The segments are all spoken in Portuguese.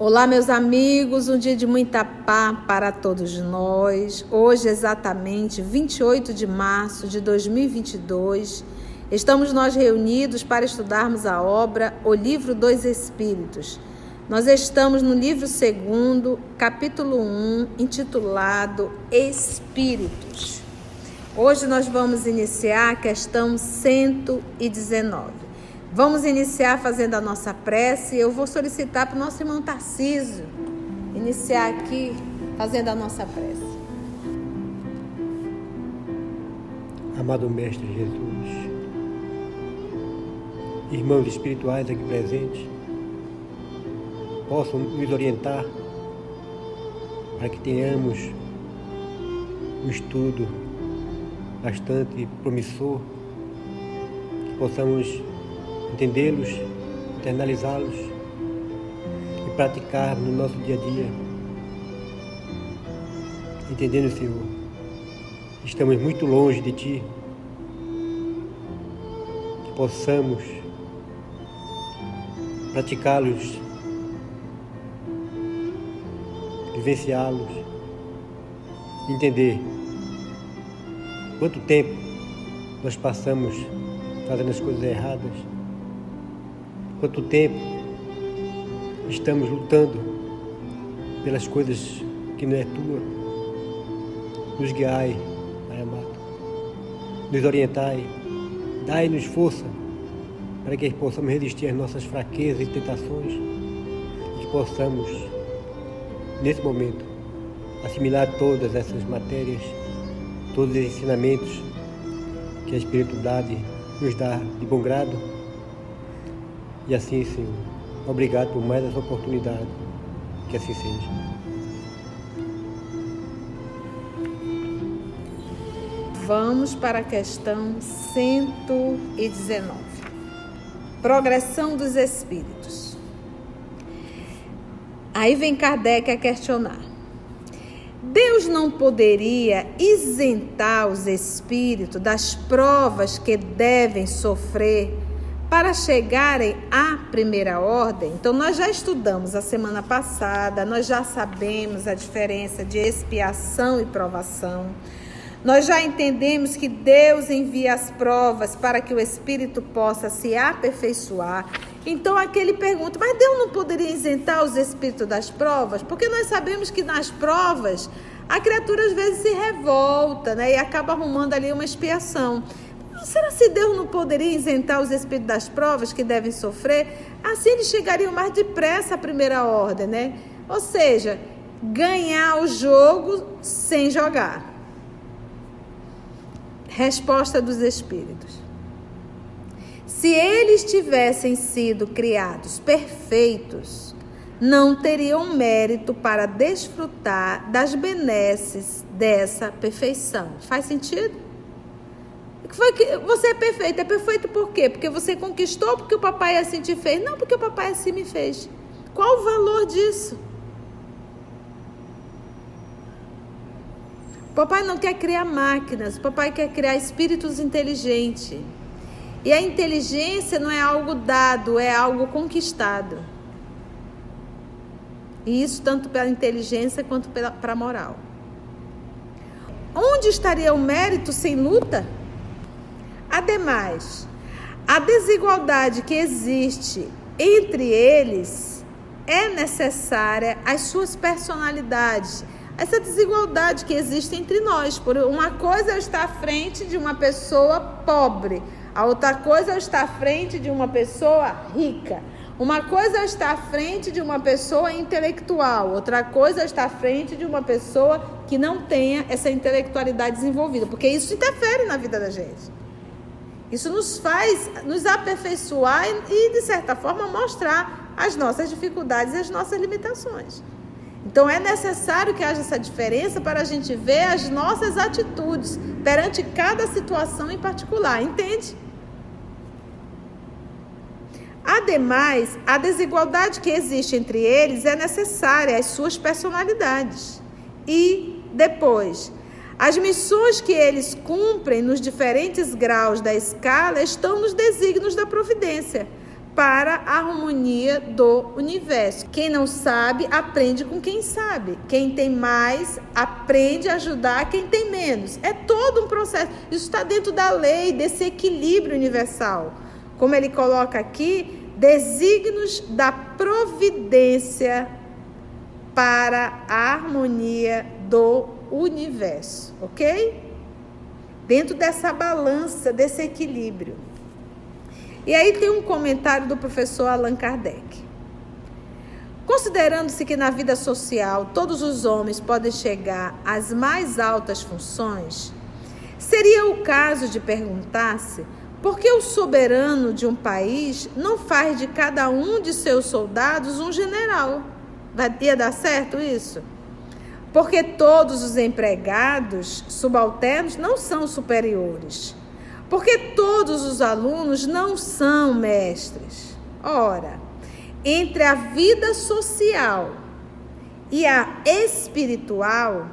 Olá, meus amigos, um dia de muita paz para todos nós. Hoje, exatamente 28 de março de 2022, estamos nós reunidos para estudarmos a obra O Livro dos Espíritos. Nós estamos no livro 2, capítulo 1, intitulado Espíritos. Hoje nós vamos iniciar a questão 119. Vamos iniciar fazendo a nossa prece. Eu vou solicitar para o nosso irmão Tarcísio iniciar aqui fazendo a nossa prece. Amado Mestre Jesus, irmãos espirituais aqui presentes, possam nos orientar para que tenhamos um estudo bastante promissor, que possamos entendê-los, internalizá-los e praticar no nosso dia a dia. Entendendo, Senhor, estamos muito longe de Ti, que possamos praticá-los, vivenciá-los, entender quanto tempo nós passamos fazendo as coisas erradas, quanto tempo estamos lutando pelas coisas que não é tua. Nos guiai, Pai amado, nos orientai, dai-nos força para que possamos resistir às nossas fraquezas e tentações e que possamos, nesse momento, assimilar todas essas matérias, todos os ensinamentos que a espiritualidade nos dá de bom grado. E assim, Senhor, obrigado por mais essa oportunidade. Que assim seja. Vamos para a questão 119. Progressão dos espíritos. Aí vem Kardec a questionar. Deus não poderia isentar os espíritos das provas que devem sofrer para chegarem à primeira ordem? Então, nós já estudamos a semana passada, nós já sabemos a diferença de expiação e provação. Nós já entendemos que Deus envia as provas para que o espírito possa se aperfeiçoar. Então, aqui ele pergunta, mas Deus não poderia isentar os espíritos das provas? Porque nós sabemos que nas provas, a criatura às vezes se revolta, né, e acaba arrumando ali uma expiação. Será que Deus não poderia isentar os espíritos das provas que devem sofrer? Assim eles chegariam mais depressa à primeira ordem, né? Ou seja, ganhar o jogo sem jogar. Resposta dos espíritos. Se eles tivessem sido criados perfeitos, não teriam mérito para desfrutar das benesses dessa perfeição. Faz sentido? Você é perfeito. É perfeito por quê? Porque você conquistou, porque o papai assim te fez? Não, porque o papai assim me fez. Qual o valor disso? O papai não quer criar máquinas, o papai quer criar espíritos inteligentes. E a inteligência não é algo dado, é algo conquistado. E isso tanto pela inteligência quanto para a moral. Onde estaria o mérito sem luta? Ademais, a desigualdade que existe entre eles é necessária às suas personalidades. Essa desigualdade que existe entre nós. Por uma coisa é eu estar à frente de uma pessoa pobre, a outra coisa é eu estar à frente de uma pessoa rica. Uma coisa é eu estar à frente de uma pessoa intelectual, outra coisa é eu estar à frente de uma pessoa que não tenha essa intelectualidade desenvolvida, porque isso interfere na vida da gente. Isso nos faz nos aperfeiçoar e, de certa forma, mostrar as nossas dificuldades e as nossas limitações. Então, é necessário que haja essa diferença para a gente ver as nossas atitudes perante cada situação em particular, entende? Ademais, a desigualdade que existe entre eles é necessária às suas personalidades. E, depois, as missões que eles cumprem nos diferentes graus da escala estão nos desígnios da providência, para a harmonia do universo. Quem não sabe, aprende com quem sabe. Quem tem mais, aprende a ajudar quem tem menos. É todo um processo. Isso está dentro da lei, desse equilíbrio universal. Como ele coloca aqui, desígnios da providência para a harmonia do universo, ok? Dentro dessa balança, desse equilíbrio. E aí tem um comentário do professor Allan Kardec. Considerando-se que na vida social todos os homens podem chegar às mais altas funções, seria o caso de perguntar-se por que o soberano de um país não faz de cada um de seus soldados um general? Ia dar certo isso? Porque todos os empregados subalternos não são superiores. Porque todos os alunos não são mestres. Ora, entre a vida social e a espiritual,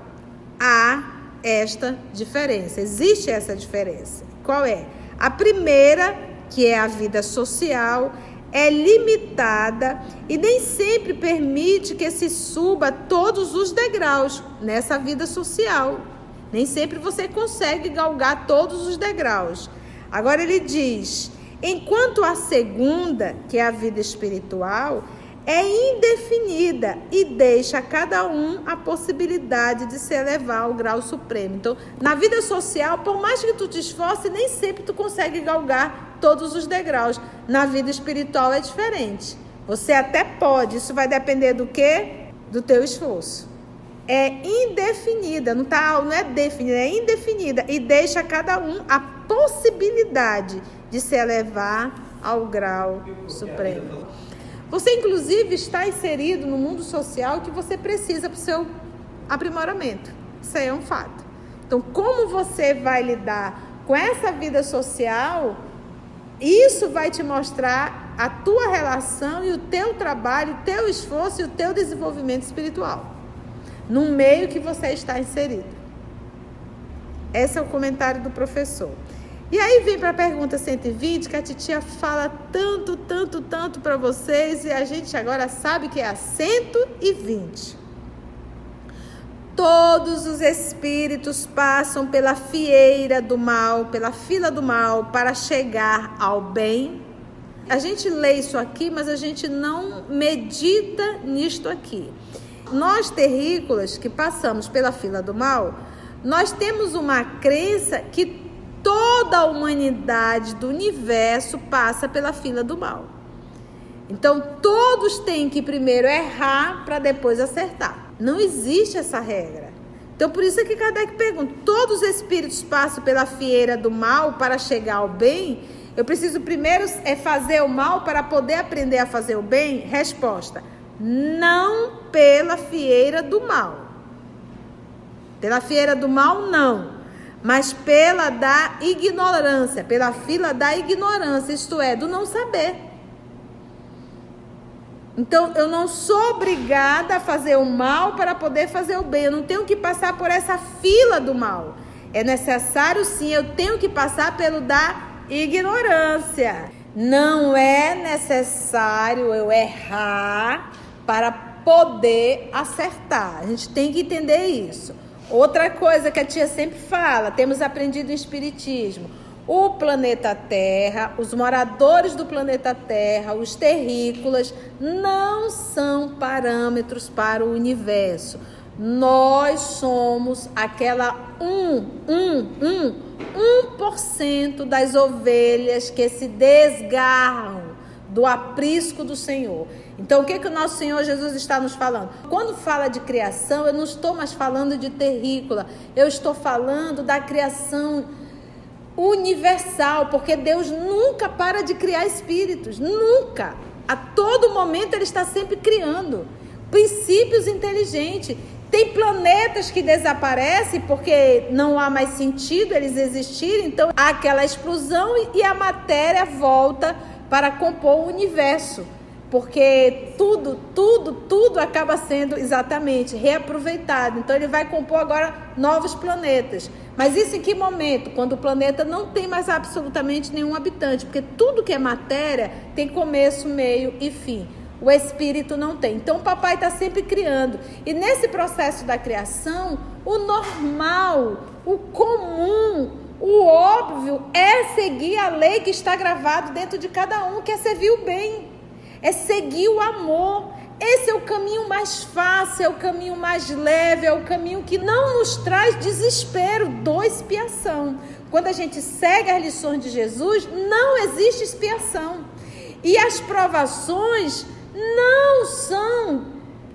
há esta diferença. Existe essa diferença. Qual é? A primeira, que é a vida social, é limitada e nem sempre permite que se suba todos os degraus nessa vida social. Nem sempre você consegue galgar todos os degraus. Agora ele diz, enquanto a segunda, que é a vida espiritual, é indefinida e deixa a cada um a possibilidade de se elevar ao grau supremo. Então, na vida social, por mais que tu te esforce, nem sempre tu consegue galgar todos os degraus. Na vida espiritual é diferente. Você até pode, isso vai depender do quê? Do teu esforço. É indefinida, não é definida, é indefinida e deixa a cada um a possibilidade de se elevar ao grau supremo. Você, inclusive, está inserido no mundo social que você precisa para o seu aprimoramento. Isso aí é um fato. Então, como você vai lidar com essa vida social, isso vai te mostrar a tua relação e o teu trabalho, o teu esforço e o teu desenvolvimento espiritual, no meio que você está inserido. Esse é o comentário do professor. E aí vem para a pergunta 120, que a titia fala tanto para vocês, e a gente agora sabe que é a 120. Todos os espíritos passam pela fieira do mal, pela fila do mal, para chegar ao bem. A gente lê isso aqui, mas a gente não medita nisto aqui. Nós terrícolas que passamos pela fila do mal, nós temos uma crença que toda a humanidade do universo passa pela fila do mal. Então, todos têm que primeiro errar para depois acertar. Não existe essa regra. Então, por isso é que Kardec pergunta, todos os espíritos passam pela fieira do mal para chegar ao bem? Eu preciso primeiro fazer o mal para poder aprender a fazer o bem? Resposta, não pela fieira do mal. Pela fieira do mal, não. Mas pela da ignorância, pela fila da ignorância, isto é, do não saber. Então, eu não sou obrigada a fazer o mal para poder fazer o bem. Eu não tenho que passar por essa fila do mal. É necessário, sim, eu tenho que passar pelo da ignorância. Não é necessário eu errar para poder acertar. A gente tem que entender isso. Outra coisa que a tia sempre fala, temos aprendido em Espiritismo, o planeta Terra, os moradores do planeta Terra, os terrícolas, não são parâmetros para o universo. Nós somos aquela 1% das ovelhas que se desgarram do aprisco do Senhor. Então, o que o nosso Senhor Jesus está nos falando? Quando fala de criação, eu não estou mais falando de terrícola, eu estou falando da criação universal, porque Deus nunca para de criar espíritos, nunca. A todo momento Ele está sempre criando princípios inteligentes. Tem planetas que desaparecem porque não há mais sentido eles existirem, então há aquela explosão e a matéria volta para compor o universo. Porque tudo acaba sendo exatamente reaproveitado. Então ele vai compor agora novos planetas. Mas isso em que momento? Quando o planeta não tem mais absolutamente nenhum habitante. Porque tudo que é matéria tem começo, meio e fim. O espírito não tem. Então o papai está sempre criando. E nesse processo da criação, o normal, o comum, o óbvio é seguir a lei que está gravado dentro de cada um, que é servir o bem. É seguir o amor. Esse é o caminho mais fácil, é o caminho mais leve, é o caminho que não nos traz desespero do expiação. Quando a gente segue as lições de Jesus, não existe expiação. E as provações não são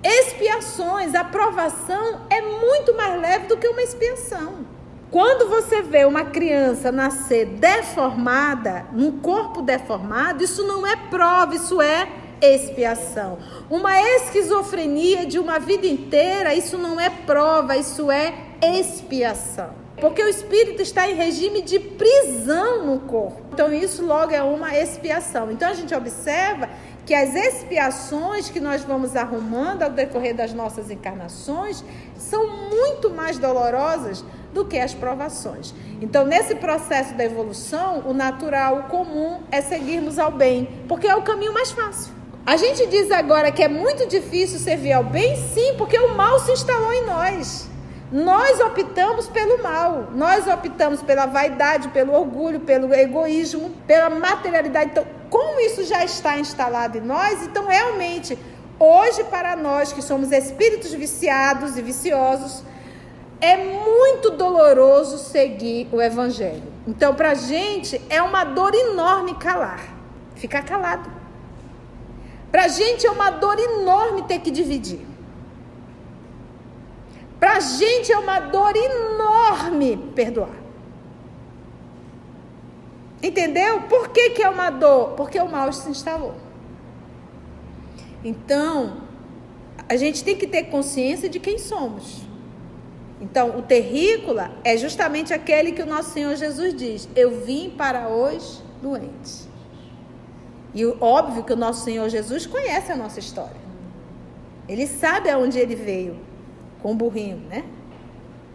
expiações. A provação é muito mais leve do que uma expiação. Quando você vê uma criança nascer deformada, num corpo deformado, isso não é prova, isso é expiação. Uma esquizofrenia de uma vida inteira, isso não é prova, isso é expiação. Porque o espírito está em regime de prisão no corpo. Então isso logo é uma expiação. Então a gente observa que as expiações que nós vamos arrumando ao decorrer das nossas encarnações são muito mais dolorosas do que as provações. Então, nesse processo da evolução, o natural, o comum é seguirmos ao bem, porque é o caminho mais fácil. A gente diz agora que é muito difícil servir ao bem, sim, porque o mal se instalou em nós. Nós optamos pelo mal, nós optamos pela vaidade, pelo orgulho, pelo egoísmo, pela materialidade. Então, como isso já está instalado em nós, então realmente, hoje para nós que somos espíritos viciados e viciosos, é muito doloroso seguir o evangelho. Então, para a gente, é uma dor enorme calar, ficar calado. Para a gente é uma dor enorme ter que dividir. Para a gente é uma dor enorme perdoar. Entendeu? Por que é uma dor? Porque o mal se instalou. Então, a gente tem que ter consciência de quem somos. Então, o terrícola é justamente aquele que o nosso Senhor Jesus diz: eu vim para os doentes. E óbvio que o nosso Senhor Jesus conhece a nossa história. Ele sabe aonde ele veio com o burrinho, né?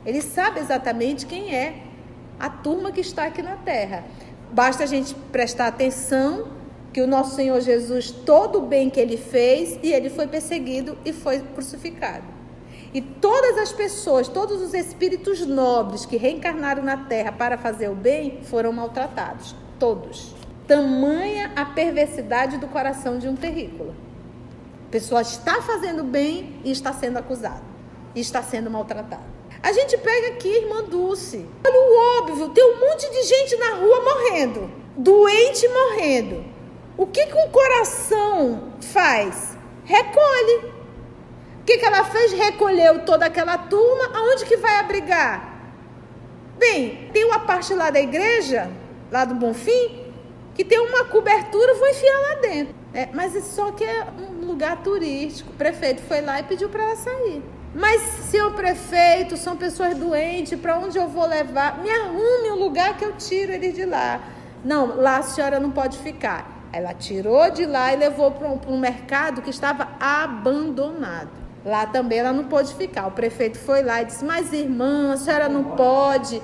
Ele sabe exatamente quem é a turma que está aqui na Terra. Basta a gente prestar atenção que o nosso Senhor Jesus, todo o bem que ele fez, e ele foi perseguido e foi crucificado. E todas as pessoas, todos os espíritos nobres que reencarnaram na Terra para fazer o bem, foram maltratados. Todos. Tamanha a perversidade do coração de um terrícola. A pessoa está fazendo bem e está sendo acusada. E está sendo maltratada. A gente pega aqui, irmã Dulce. Olha o óbvio, tem um monte de gente na rua morrendo. Doente morrendo. O que o coração faz? Recolhe. O que ela fez? Recolheu toda aquela turma. Aonde que vai abrigar? Bem, tem uma parte lá da igreja, lá do Bonfim, que tem uma cobertura, vou enfiar lá dentro. Mas só que é um lugar turístico. O prefeito foi lá e pediu para ela sair. Mas, senhor prefeito, são pessoas doentes, para onde eu vou levar? Me arrume um lugar que eu tiro eles de lá. Não, lá a senhora não pode ficar. Ela tirou de lá e levou para um mercado que estava abandonado. Lá também ela não pôde ficar. O prefeito foi lá e disse: mas irmã, a senhora não pode.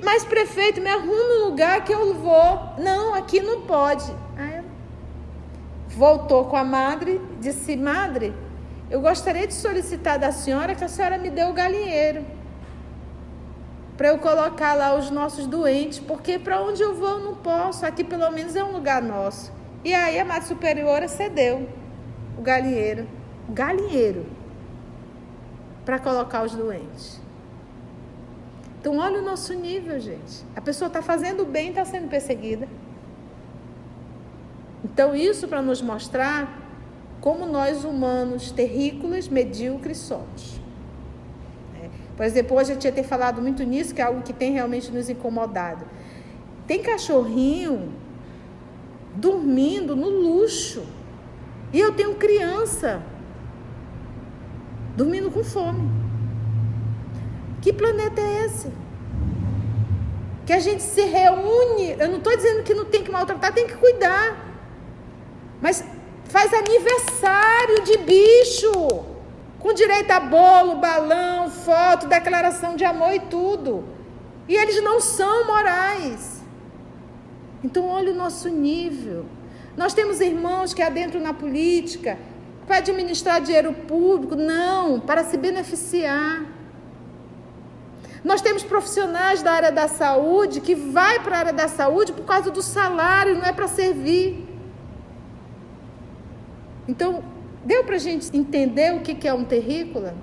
Mas prefeito, me arrume um lugar que eu vou. Não, aqui não pode. Aí voltou com a madre, disse: madre, eu gostaria de solicitar da senhora que a senhora me dê o galinheiro para eu colocar lá os nossos doentes, porque para onde eu vou eu não posso, aqui pelo menos é um lugar nosso. E aí a Madre Superiora cedeu o galinheiro para colocar os doentes. Então olha o nosso nível, gente. A pessoa está fazendo bem e está sendo perseguida. Então isso para nos mostrar como nós humanos terrícolas, medíocres somos. Por exemplo, hoje eu tinha falado muito nisso, que é algo que tem realmente nos incomodado. Tem cachorrinho dormindo no luxo. E eu tenho criança dormindo com fome. Que planeta é esse? Que a gente se reúne. Eu não estou dizendo que não tem que maltratar, tem que cuidar. Mas faz aniversário de bicho, com direito a bolo, balão, foto, declaração de amor e tudo. E eles não são morais. Então, olha o nosso nível. Nós temos irmãos que adentram na política para administrar dinheiro público, não, para se beneficiar. Nós temos profissionais da área da saúde que vai para a área da saúde por causa do salário, não é para servir. Então, deu para a gente entender o que é um terrícola?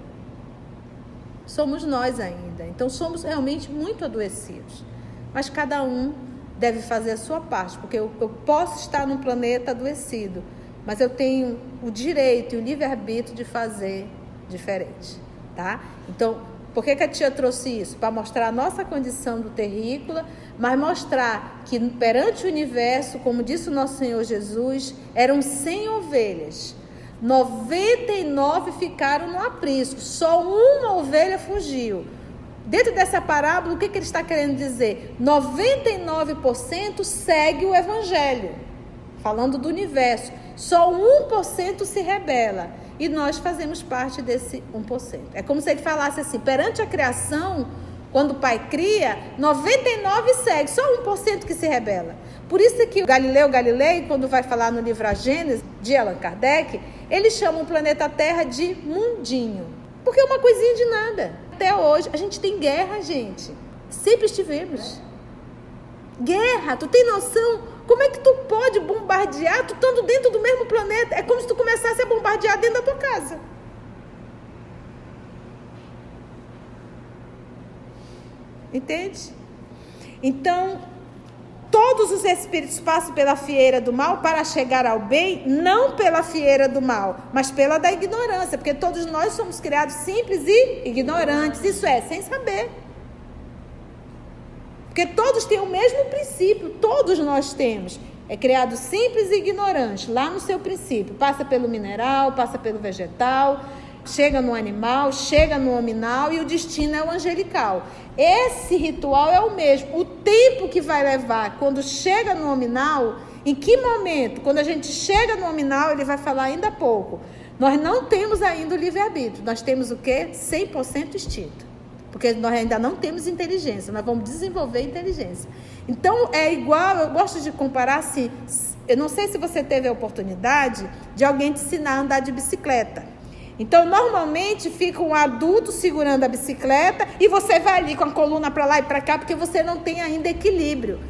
Somos nós ainda. Então, somos realmente muito adoecidos. Mas cada um deve fazer a sua parte, porque eu posso estar num planeta adoecido, mas eu tenho o direito e o livre-arbítrio de fazer diferente, tá? Então, por que a tia trouxe isso? Para mostrar a nossa condição do terrícola, mas mostrar que perante o universo, como disse o nosso Senhor Jesus, eram 100 ovelhas. 99 ficaram no aprisco, só uma ovelha fugiu. Dentro dessa parábola, o que ele está querendo dizer? 99% segue o evangelho, falando do universo. Só 1% se rebela. E nós fazemos parte desse 1%. É como se ele falasse assim, perante a criação, quando o pai cria, 99 segue, só 1% que se rebela. Por isso que o Galileu Galilei, quando vai falar no livro A Gênese, de Allan Kardec, ele chama o planeta Terra de mundinho. Porque é uma coisinha de nada. Até hoje, a gente tem guerra, gente. Sempre estivemos. Guerra, tu tem noção? Como é que tu pode bombardear, tu estando dentro do mesmo planeta? É como se tu começasse a bombardear dentro da tua casa. Entende? Então, todos os espíritos passam pela fieira do mal para chegar ao bem, não pela fieira do mal, mas pela da ignorância, porque todos nós somos criados simples e ignorantes, isso é, sem saber. Porque todos têm o mesmo princípio, todos nós temos. É criado simples e ignorante, lá no seu princípio. Passa pelo mineral, passa pelo vegetal, chega no animal, chega no hominal e o destino é o angelical. Esse ritual é o mesmo. O tempo que vai levar quando chega no hominal, em que momento? Quando a gente chega no hominal, ele vai falar ainda pouco. Nós não temos ainda o livre-arbítrio. Nós temos o quê? 100% instinto. Porque nós ainda não temos inteligência, nós vamos desenvolver inteligência. Então, é igual, eu gosto de comparar assim, eu não sei se você teve a oportunidade de alguém te ensinar a andar de bicicleta. Então, normalmente, fica um adulto segurando a bicicleta e você vai ali com a coluna para lá e para cá, porque você não tem ainda equilíbrio.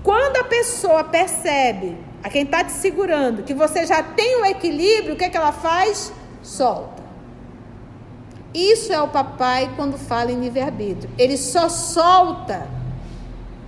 Quando a pessoa percebe, a quem está te segurando, que você já tem o equilíbrio, o que ela faz? Solta. Isso é o papai quando fala em livre-arbítrio. Ele só solta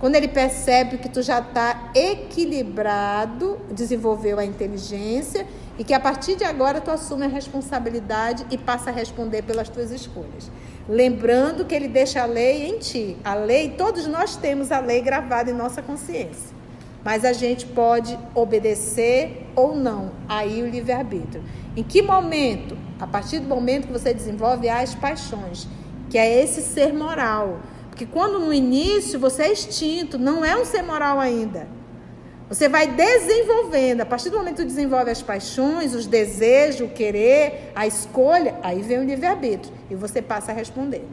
quando ele percebe que tu já está equilibrado, desenvolveu a inteligência e que a partir de agora tu assume a responsabilidade e passa a responder pelas tuas escolhas. Lembrando que ele deixa a lei em ti. A lei, todos nós temos a lei gravada em nossa consciência. Mas a gente pode obedecer ou não. Aí o livre-arbítrio. Em que momento? A partir do momento que você desenvolve as paixões, que é esse ser moral. Porque quando no início você é extinto, não é um ser moral ainda. Você vai desenvolvendo. A partir do momento que você desenvolve as paixões, os desejos, o querer, a escolha, aí vem o livre-arbítrio. E você passa a responder.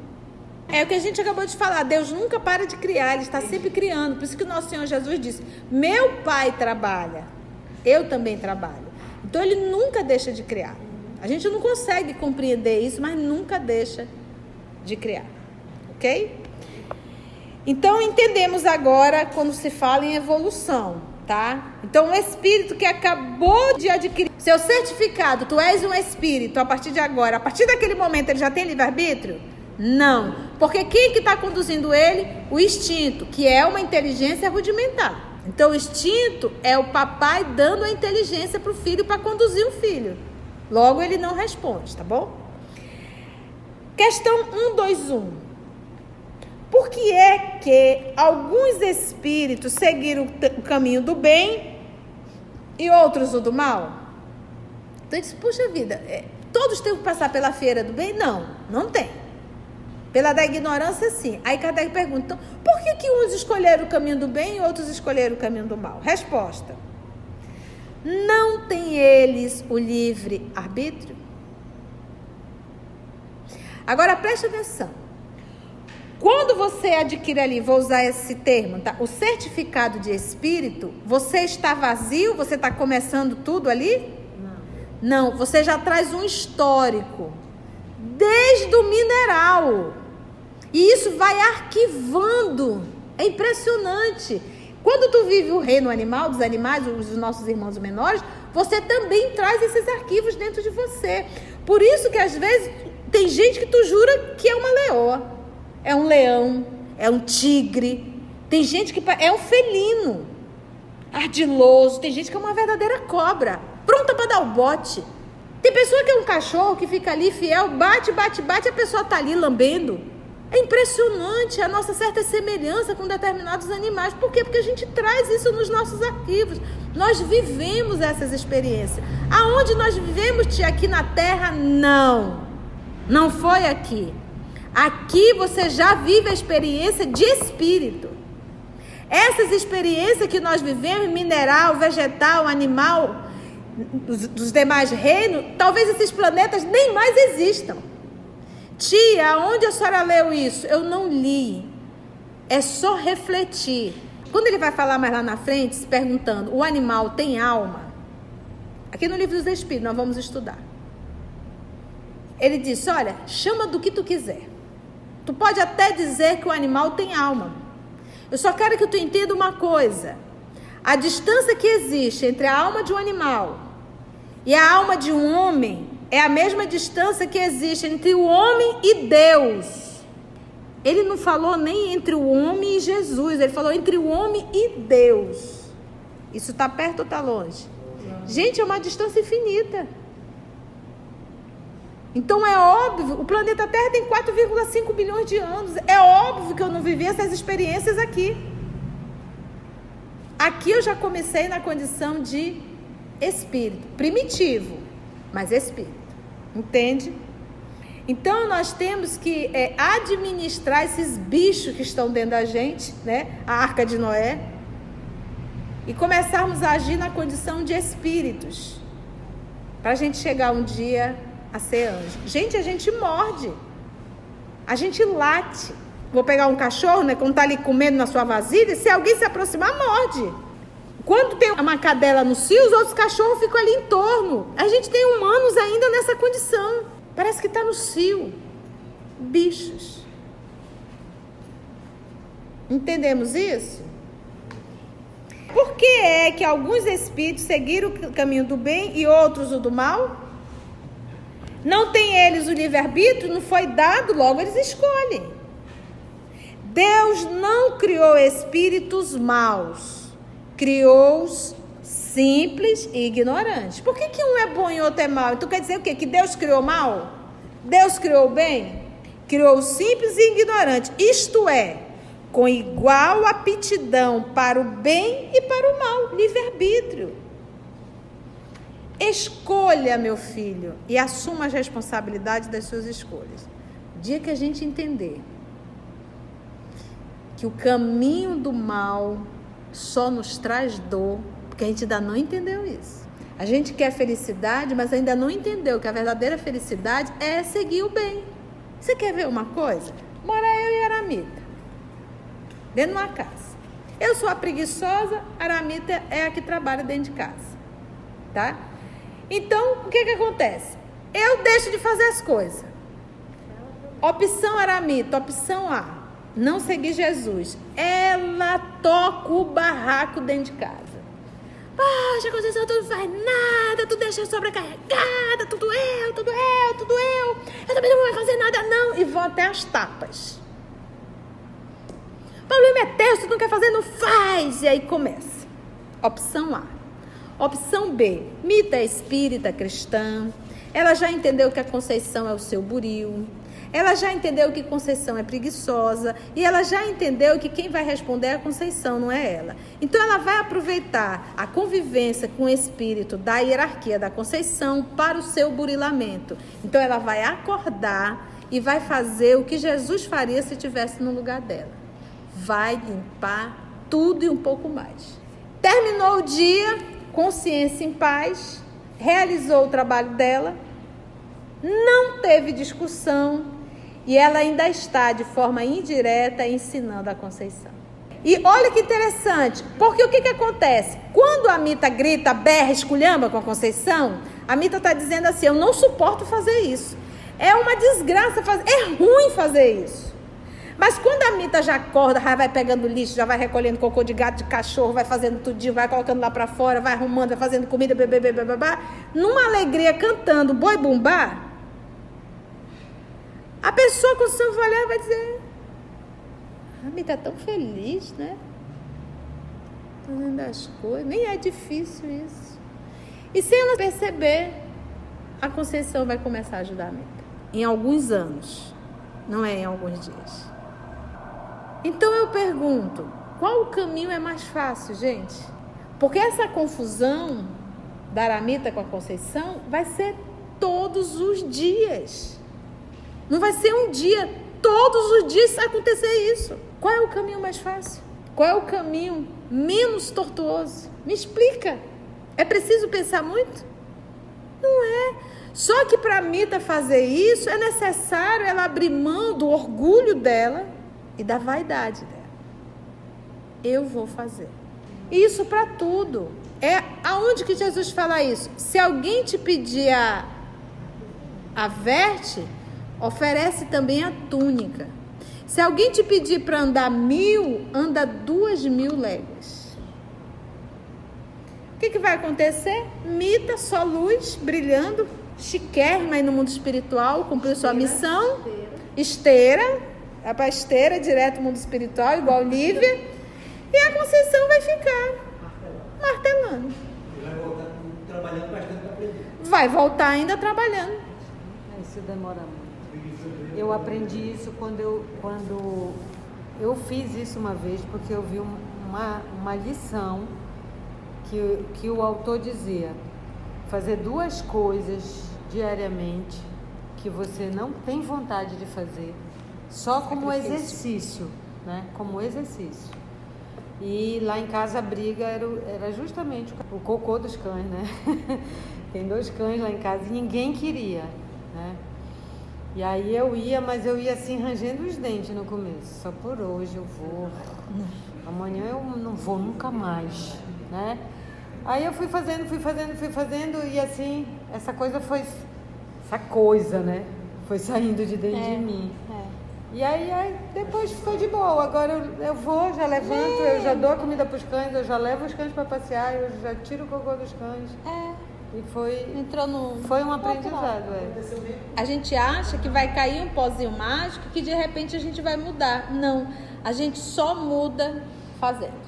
É o que a gente acabou de falar. Deus nunca para de criar, Ele está sempre criando. Por isso que o nosso Senhor Jesus disse, meu Pai trabalha, eu também trabalho. Então Ele nunca deixa de criar. A gente não consegue compreender isso, mas nunca deixa de criar. Ok? Então entendemos agora quando se fala em evolução, tá? Então o espírito que acabou de adquirir seu certificado, tu és um espírito a partir de agora, a partir daquele momento ele já tem livre-arbítrio? Não, porque quem que está conduzindo ele? O instinto, que é uma inteligência rudimentar. Então o instinto é o papai dando a inteligência para o filho para conduzir o filho. Logo ele não responde, tá bom? Questão 121. Por que é que alguns espíritos seguiram o caminho do bem e outros o do mal? Então ele diz, puxa vida, todos têm que passar pela feira do bem? Não, não tem. Pela da ignorância, sim. Aí Kardec pergunta, então, por que uns escolheram o caminho do bem e outros escolheram o caminho do mal? Resposta. Não tem eles o livre arbítrio? Agora preste atenção. Quando você adquire ali, vou usar esse termo, tá? O certificado de espírito, você está vazio? Você está começando tudo ali? Não, você já traz um histórico, desde o mineral. E isso vai arquivando. É impressionante. Quando tu vive o reino animal, dos animais, os nossos irmãos menores, você também traz esses arquivos dentro de você. Por isso que às vezes tem gente que tu jura que é uma leoa. É um leão, é um tigre, tem gente que é um felino, ardiloso, tem gente que é uma verdadeira cobra, pronta para dar o bote. Tem pessoa que é um cachorro que fica ali fiel, bate, a pessoa está ali lambendo. É impressionante a nossa certa semelhança com determinados animais. Por quê? Porque a gente traz isso nos nossos arquivos. Nós vivemos essas experiências. Aonde nós vivemos, tia? Aqui na Terra? Não foi aqui. Aqui você já vive a experiência de espírito. Essas experiências que nós vivemos, mineral, vegetal, animal, dos demais reinos, talvez esses planetas nem mais existam. Tia, onde a senhora leu isso? Eu não li. É só refletir. Quando ele vai falar mais lá na frente, se perguntando, o animal tem alma? Aqui no livro dos Espíritos, nós vamos estudar. Ele disse, olha, chama do que tu quiser. Tu pode até dizer que o animal tem alma. Eu só quero que tu entenda uma coisa. A distância que existe entre a alma de um animal e a alma de um homem é a mesma distância que existe entre o homem e Deus. Ele não falou nem entre o homem e Jesus. Ele falou entre o homem e Deus. Isso está perto ou está longe? Gente, é uma distância infinita. Então é óbvio, o planeta Terra tem 4,5 bilhões de anos. É óbvio que eu não vivi essas experiências aqui. Aqui eu já comecei na condição de espírito, primitivo, mas espírito. Entende? Então nós temos que administrar esses bichos que estão dentro da gente, né? A Arca de Noé. E começarmos a agir na condição de espíritos. Para a gente chegar um dia a ser anjo. Gente, a gente morde. A gente late. Vou pegar um cachorro, né? Quando tá ali comendo na sua vasilha, se alguém se aproximar, morde. Quando tem uma cadela no cio, os outros cachorros ficam ali em torno. A gente tem humanos ainda nessa condição. Parece que tá no cio. Bichos. Entendemos isso? Por que é que alguns espíritos seguiram o caminho do bem e outros o do mal? Não tem eles o livre-arbítrio? Não foi dado, logo eles escolhem. Deus não criou espíritos maus. Criou-os simples e ignorantes. Por que um é bom e outro é mau? Então quer dizer o quê? Que Deus criou mal? Deus criou bem? Criou simples e ignorantes. Isto é, com igual aptidão para o bem e para o mal. Livre-arbítrio. Escolha, meu filho, e assuma as responsabilidades das suas escolhas. O dia que a gente entender que o caminho do mal só nos traz dor, porque a gente ainda não entendeu isso. A gente quer felicidade, mas ainda não entendeu que a verdadeira felicidade é seguir o bem. Você quer ver uma coisa? Mora eu e Aramita dentro de uma casa. Eu sou a preguiçosa, a Aramita é a que trabalha dentro de casa. Tá? Então, o que acontece? Eu deixo de fazer as coisas. Opção Aramita, opção A. Não seguir Jesus. Ela toca o barraco dentro de casa. Poxa, Conceição, tu não faz nada, tu deixa sobrecarregada, tudo eu. Eu também não vou fazer nada, não. E vão até as tapas. O problema é teu, se tu não quer fazer, não faz. E aí começa. Opção A. Opção B. Mita é espírita cristã. Ela já entendeu que a Conceição é o seu buril. Ela já entendeu que Conceição é preguiçosa. E ela já entendeu que quem vai responder é a Conceição, não é ela. Então ela vai aproveitar a convivência com o espírito da hierarquia da Conceição para o seu burilamento. Então ela vai acordar e vai fazer o que Jesus faria se estivesse no lugar dela. Vai limpar tudo e um pouco mais. Terminou o dia, consciência em paz, realizou o trabalho dela, não teve discussão e ela ainda está, de forma indireta, ensinando a Conceição. E olha que interessante, porque o que acontece? Quando a Mita grita, berra, esculhamba com a Conceição, a Mita está dizendo assim, eu não suporto fazer isso. É uma desgraça fazer, é ruim fazer isso. Mas quando a Mita já acorda, já vai pegando lixo, já vai recolhendo cocô de gato, de cachorro, vai fazendo tudinho, vai colocando lá pra fora, vai arrumando, vai fazendo comida, numa alegria, cantando boi bumbá, a pessoa com o seu olhar vai dizer, a Mita é tão feliz, né? Fazendo as coisas, nem é difícil isso. E sem ela perceber, a Conceição vai começar a ajudar a Mita. Em alguns anos, não é em alguns dias. Então eu pergunto, qual o caminho é mais fácil, gente? Porque essa confusão da Aramita com a Conceição vai ser todos os dias. Não vai ser um dia, todos os dias acontecer isso. Qual é o caminho mais fácil? Qual é o caminho menos tortuoso? Me explica. É preciso pensar muito? Não é. Só que para a Mita fazer isso, é necessário ela abrir mão do orgulho dela e da vaidade dela. Eu vou fazer. Isso para tudo. É aonde que Jesus fala isso? Se alguém te pedir a veste, oferece também a túnica. Se alguém te pedir para andar 1000, anda 2000 léguas. O que vai acontecer? Mita, só luz, brilhando, chiquérrima aí no mundo espiritual, cumpriu sua missão. Esteira, é para esteira, direto no mundo espiritual, igual Lívia. E a Conceição vai ficar martelando. Vai voltar trabalhando bastante para aprender. Vai voltar ainda trabalhando. Isso demora muito. Eu aprendi isso quando eu fiz isso uma vez, porque eu vi uma lição que o autor dizia: fazer 2 coisas diariamente que você não tem vontade de fazer, só como exercício, né? Como exercício. E lá em casa a briga era justamente o cocô dos cães, né? Tem 2 cães lá em casa e ninguém queria, né? E aí eu ia, mas eu ia assim rangendo os dentes no começo. Só por hoje eu vou, amanhã eu não vou nunca mais, né? Aí eu fui fazendo e assim, essa coisa, né? Foi saindo de dentro de mim. E aí depois ficou de boa. Agora eu vou, já levanto, eu já dou a comida para os cães, eu já levo os cães para passear, eu já tiro o cocô dos cães. E foi um aprendizado. A gente acha que vai cair um pozinho mágico, que de repente a gente vai mudar. Não, a gente só muda fazendo.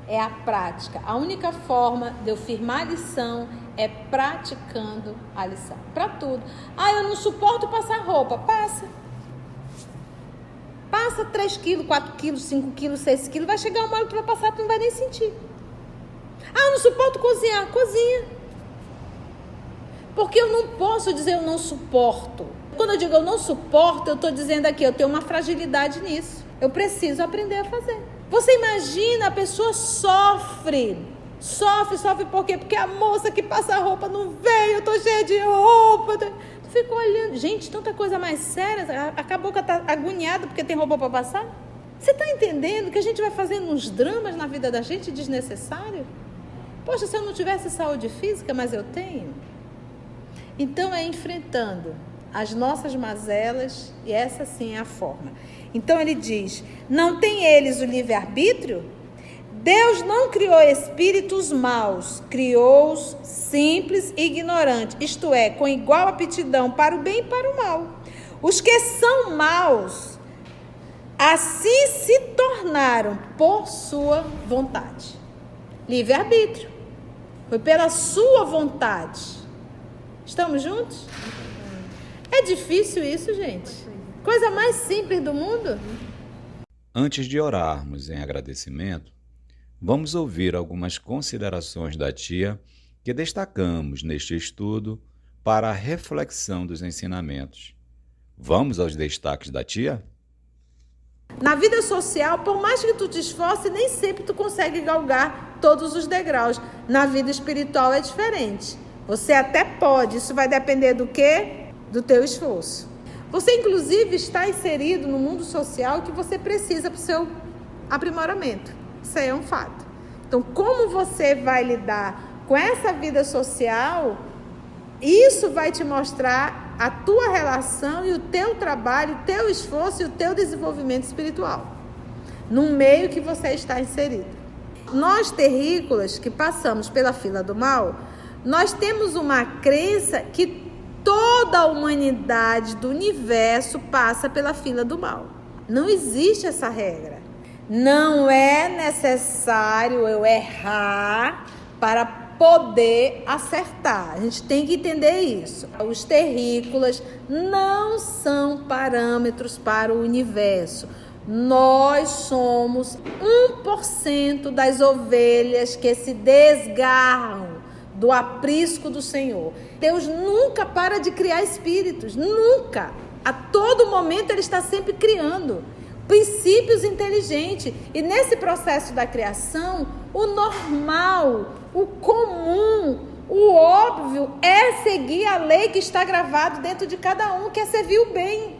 É a prática. A única forma de eu firmar a lição é praticando a lição. Para tudo. Eu não suporto passar roupa. Passa 3 quilos, 4 quilos, 5 quilos, 6 quilos. Vai chegar uma hora que tu vai passar, tu não vai nem sentir. Eu não suporto cozinhar. Cozinha. Porque eu não posso dizer eu não suporto. Quando eu digo eu não suporto, eu estou dizendo aqui, eu tenho uma fragilidade nisso. Eu preciso aprender a fazer. Você imagina, a pessoa sofre por quê? Porque a moça que passa a roupa não veio, eu tô cheia de roupa. Tu fica olhando, gente, tanta coisa mais séria, acabou que tá agoniada porque tem roupa para passar. Você está entendendo que a gente vai fazendo uns dramas na vida da gente desnecessário? Poxa, se eu não tivesse saúde física, mas eu tenho. Então é enfrentando as nossas mazelas, e essa sim é a forma. Então ele diz, não tem eles o livre-arbítrio? Deus não criou espíritos maus, criou-os simples e ignorantes, isto é, com igual aptidão para o bem e para o mal. Os que são maus, assim se tornaram por sua vontade. Livre-arbítrio. Foi pela sua vontade. Estamos juntos? É difícil isso, gente? Coisa mais simples do mundo? Antes de orarmos em agradecimento, vamos ouvir algumas considerações da tia que destacamos neste estudo para a reflexão dos ensinamentos. Vamos aos destaques da tia? Na vida social, por mais que tu te esforce, nem sempre tu consegue galgar todos os degraus. Na vida espiritual é diferente. Você até pode, isso vai depender do quê? Do teu esforço. Você, inclusive, está inserido no mundo social que você precisa para o seu aprimoramento. Isso aí é um fato. Então, como você vai lidar com essa vida social, isso vai te mostrar a tua relação e o teu trabalho, o teu esforço e o teu desenvolvimento espiritual, no meio que você está inserido. Nós, terrícolas, que passamos pela fila do mal, nós temos uma crença que toda a humanidade do universo passa pela fila do mal. Não existe essa regra. Não é necessário eu errar para poder acertar. A gente tem que entender isso. Os terrícolas não são parâmetros para o universo. Nós somos 1% das ovelhas que se desgarram do aprisco do Senhor. Deus nunca para de criar espíritos, nunca. A todo momento Ele está sempre criando princípios inteligentes. E nesse processo da criação, o normal, o comum, o óbvio é seguir a lei que está gravado dentro de cada um, que é servir o bem,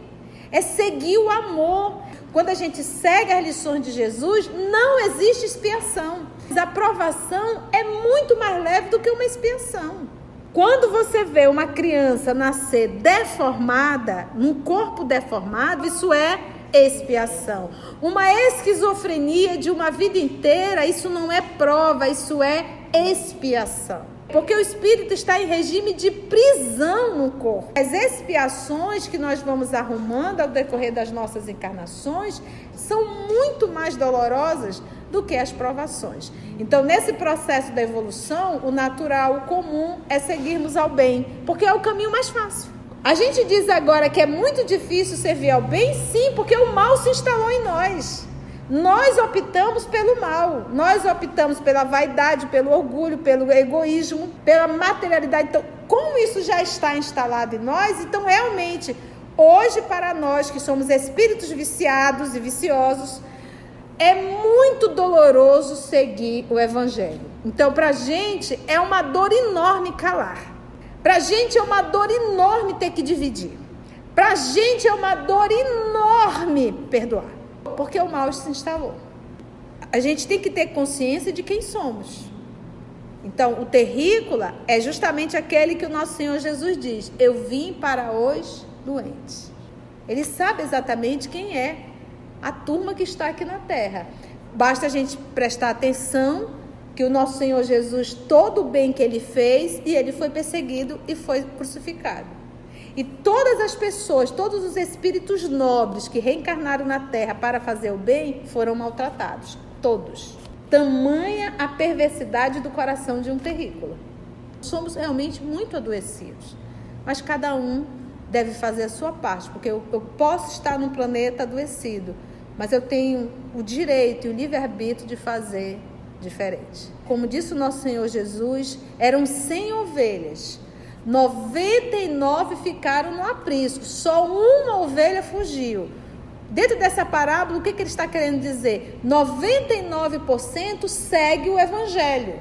é seguir o amor. Quando a gente segue as lições de Jesus, não existe expiação. A provação é muito mais leve do que uma expiação. Quando você vê uma criança nascer deformada, num corpo deformado, isso é expiação. Uma esquizofrenia de uma vida inteira, isso não é prova, isso é expiação. Porque o espírito está em regime de prisão no corpo. As expiações que nós vamos arrumando ao decorrer das nossas encarnações são muito mais dolorosas do que as provações. Então, nesse processo da evolução, o natural, o comum é seguirmos ao bem, porque é o caminho mais fácil. A gente diz agora que é muito difícil servir ao bem, sim, porque o mal se instalou em nós. Nós optamos pelo mal, nós optamos pela vaidade, pelo orgulho, pelo egoísmo, pela materialidade. Então, como isso já está instalado em nós, então realmente, hoje para nós que somos espíritos viciados e viciosos, é muito doloroso seguir o Evangelho. Então, para a gente é uma dor enorme calar. Para a gente é uma dor enorme ter que dividir. Para a gente é uma dor enorme perdoar. Porque o mal se instalou. A gente tem que ter consciência de quem somos. Então, o terrícola é justamente aquele que o nosso Senhor Jesus diz: eu vim para os doentes. Ele sabe exatamente quem é a turma que está aqui na Terra. Basta a gente prestar atenção que o nosso Senhor Jesus, todo o bem que Ele fez, e Ele foi perseguido e foi crucificado. E todas as pessoas, todos os espíritos nobres que reencarnaram na Terra para fazer o bem, foram maltratados. Todos. Tamanha a perversidade do coração de um terrícola. Somos realmente muito adoecidos. Mas cada um deve fazer a sua parte, porque eu posso estar num planeta adoecido, mas eu tenho o direito e o livre-arbítrio de fazer diferente. Como disse o nosso Senhor Jesus, eram 100 ovelhas. 99 ficaram no aprisco, só uma ovelha fugiu. Dentro dessa parábola, o que ele está querendo dizer? 99% segue o Evangelho,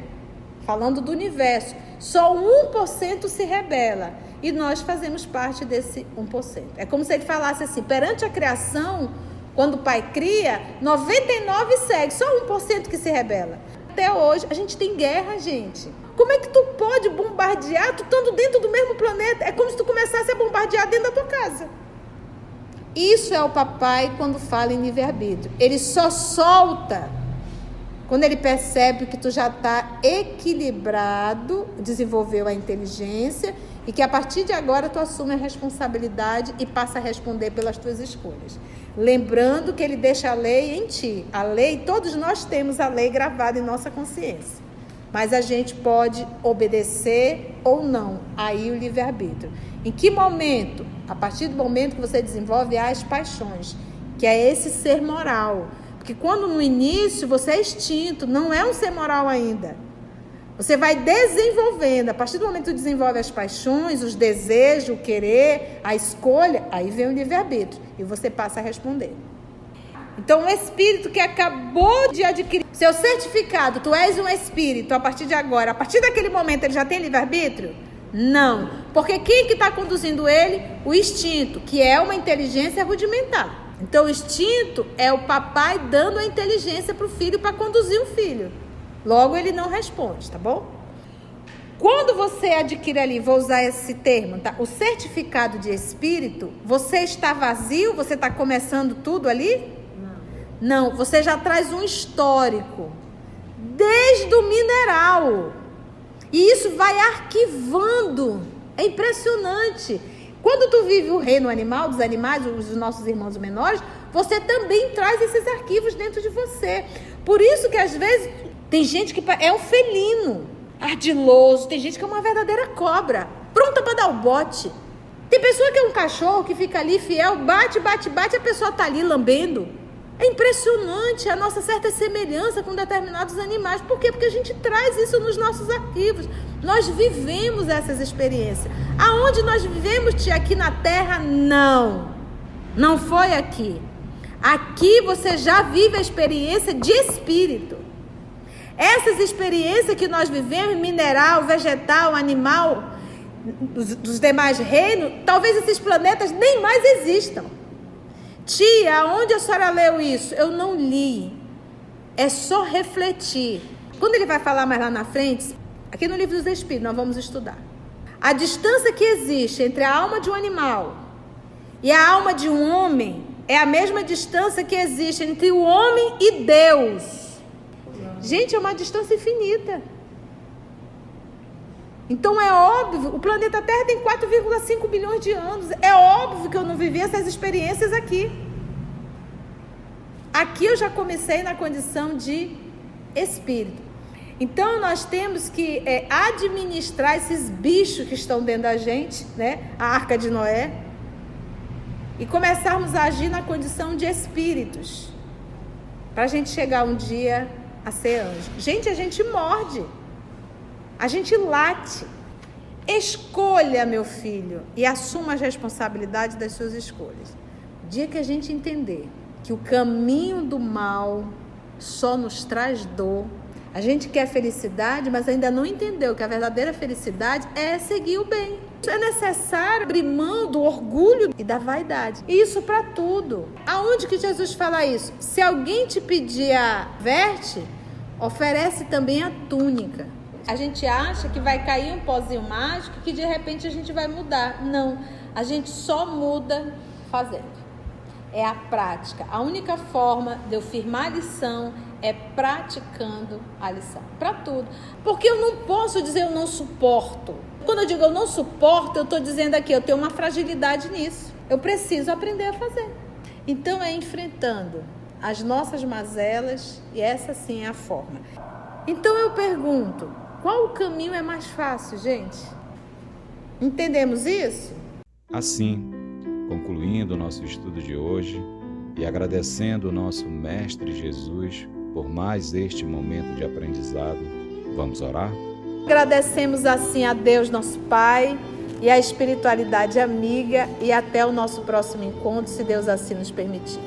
falando do universo. Só 1% se rebela, e nós fazemos parte desse 1%. É como se ele falasse assim, perante a criação, quando o Pai cria, 99 segue, só 1% que se rebela. Até hoje, a gente tem guerra, gente. Como é que tu pode bombardear, tu estando dentro do mesmo planeta? É como se tu começasse a bombardear dentro da tua casa. Isso é o papai quando fala em livre-arbítrio. Ele só solta quando ele percebe que tu já está equilibrado, desenvolveu a inteligência e que a partir de agora tu assume a responsabilidade e passa a responder pelas tuas escolhas. Lembrando que ele deixa a lei em ti. A lei, todos nós temos a lei gravada em nossa consciência. Mas a gente pode obedecer ou não. Aí o livre-arbítrio. Em que momento? A partir do momento que você desenvolve as paixões, que é esse ser moral. Porque quando no início você é extinto, não é um ser moral ainda. Você vai desenvolvendo. A partir do momento que você desenvolve as paixões, os desejos, o querer, a escolha, aí vem o livre-arbítrio. E você passa a responder. Então, o espírito que acabou de adquirir seu certificado, tu és um espírito, a partir de agora, a partir daquele momento ele já tem livre-arbítrio? Não, porque quem que está conduzindo ele? O instinto, que é uma inteligência rudimentar. Então o instinto é o papai dando a inteligência para o filho para conduzir o filho. Logo ele não responde, tá bom? Quando você adquire ali, vou usar esse termo, tá? O certificado de espírito, você está vazio? Você está começando tudo ali? Não, você já traz um histórico, desde o mineral. E isso vai arquivando. É impressionante. Quando tu vive o reino animal, dos animais, os nossos irmãos menores, você também traz esses arquivos dentro de você. Por isso que às vezes tem gente que é um felino, ardiloso, tem gente que é uma verdadeira cobra, pronta para dar o bote. Tem pessoa que é um cachorro que fica ali fiel, bate, a pessoa está ali lambendo. É impressionante a nossa certa semelhança com determinados animais. Por quê? Porque a gente traz isso nos nossos arquivos. Nós vivemos essas experiências. Aonde nós vivemos, tia? Aqui na Terra? Não. Não foi aqui. Aqui você já vive a experiência de espírito. Essas experiências que nós vivemos, mineral, vegetal, animal, dos demais reinos, talvez esses planetas nem mais existam. Tia, aonde a senhora leu isso? Eu não li. É só refletir. Quando ele vai falar mais lá na frente, aqui no Livro dos Espíritos, nós vamos estudar. A distância que existe entre a alma de um animal e a alma de um homem é a mesma distância que existe entre o homem e Deus. Gente, é uma distância infinita. Então é óbvio, o planeta Terra tem 4,5 bilhões de anos. É óbvio que eu não vivi essas experiências aqui. Aqui eu já comecei na condição de espírito. Então nós temos que administrar esses bichos que estão dentro da gente, né? A Arca de Noé. E começarmos a agir na condição de espíritos. Para a gente chegar um dia a ser anjo. Gente, a gente morde. A gente late. Escolha, meu filho, e assuma as responsabilidades das suas escolhas. O dia que a gente entender que o caminho do mal só nos traz dor, a gente quer felicidade, mas ainda não entendeu que a verdadeira felicidade é seguir o bem. É necessário abrir mão do orgulho e da vaidade. Isso para tudo. Aonde que Jesus fala isso? Se alguém te pedir a veste, oferece também a túnica. A gente acha que vai cair um pozinho mágico que de repente a gente vai mudar. Não, a gente só muda fazendo. É a prática. A única forma de eu firmar a lição é praticando a lição. Para tudo. Porque eu não posso dizer eu não suporto. Quando eu digo eu não suporto, eu estou dizendo aqui, eu tenho uma fragilidade nisso. Eu preciso aprender a fazer. Então é enfrentando as nossas mazelas, e essa sim é a forma. Então eu pergunto, qual o caminho é mais fácil, gente? Entendemos isso? Assim, concluindo o nosso estudo de hoje e agradecendo o nosso Mestre Jesus por mais este momento de aprendizado, vamos orar? Agradecemos assim a Deus, nosso Pai, e a espiritualidade amiga, e até o nosso próximo encontro, se Deus assim nos permitir.